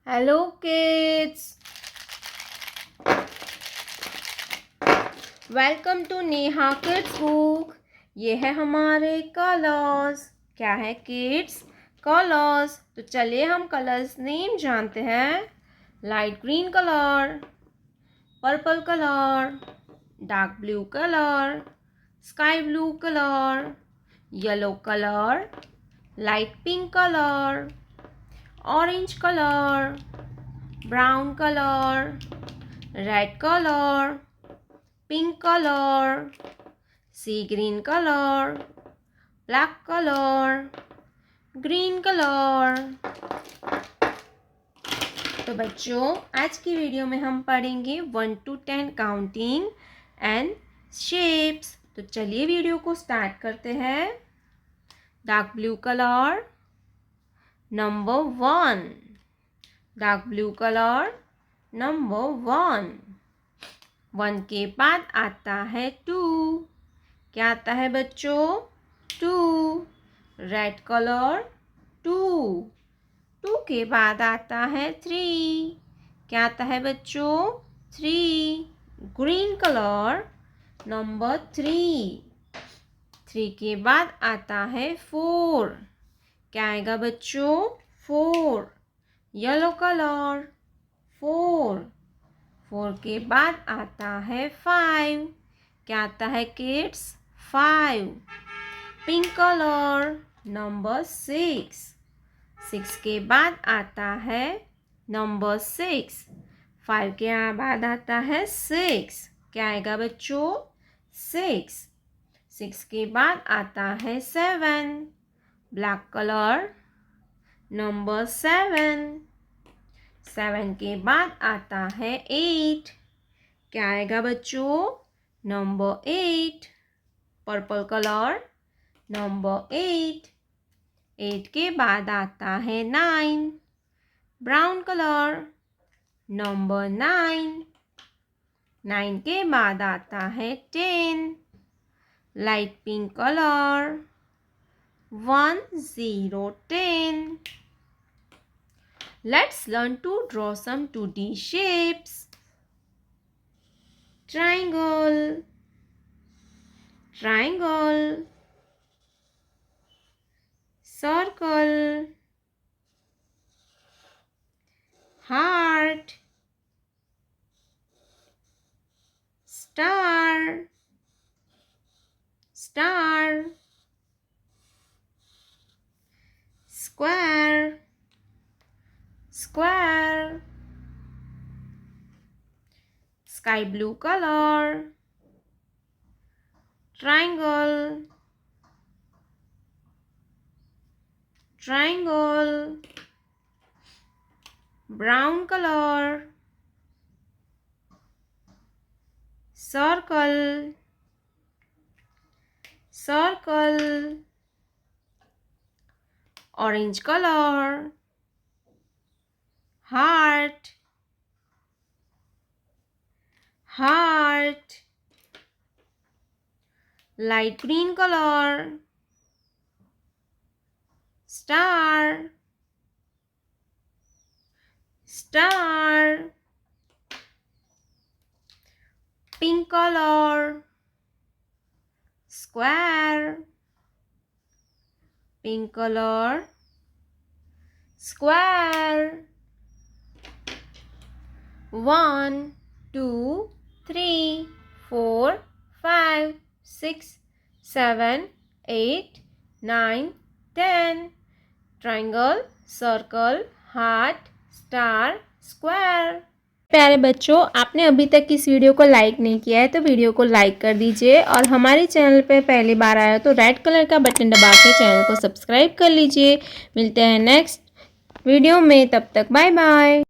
Hello kids, welcome to Neha kids book. ये है हमारे कलर्स। क्या है किड्स? कलर्स। तो चलिए हम कलर्स नेम जानते हैं। Light green colour, purple colour, dark blue colour, sky blue colour, yellow colour, light pink colour, orange colour, brown colour, red colour, pink colour, sea green colour, black colour, green colour. तो बच्चों, आज की video में हम पढ़ेंगे 1 to 10 counting and shapes. तो चलिए video को स्टार्ट करते हैं। Dark blue colour, number 1। Dark blue colour, number 1। 1 के बाद आता है 2। क्या आता है बच्चों? 2। Red colour, 2। 2 के बाद आता है 3। क्या आता है बच्चों? 3। Green colour, number 3। 3 के बाद आता है 4। क्या आएगा बच्चों? 4। Yellow colour, 4। 4 के बाद आता है 5। क्या आता है किड्स? 5। Pink colour, number 6। 6 के बाद आता है नंबर 6। 5 के बाद आता है 6। क्या आएगा बच्चों? 6। 6 के बाद आता है 7। Black colour, number 7। 7 के बाद आता है 8। क्या आएगा बच्चों? नंबर 8। Purple colour, number 8। 8 के बाद आता है 9। Brown colour, number 9। 9 के बाद आता है 10। Light pink colour, 1 0 10। Let's learn to draw some 2D shapes. Triangle, triangle, circle, heart, star, star, square, square, sky blue color, triangle, triangle, brown color, circle, circle, orange color, heart, heart, light green color, star, star, pink color, square, pink color, square, 1 2 3 4 5 6 7 8 9 10 triangle, circle, heart, star, square. प्यारे बच्चों, आपने अभी तक इस video को like नहीं किया है तो वीडियो को लाइक कर दीजिए और हमारे चैनल पे पहली बार आया तो रेड कलर का बटन दबा के चैनल को सब्सक्राइब कर लीजिए। मिलते हैं नेक्स्ट वीडियो में, तब तक बाय बाय।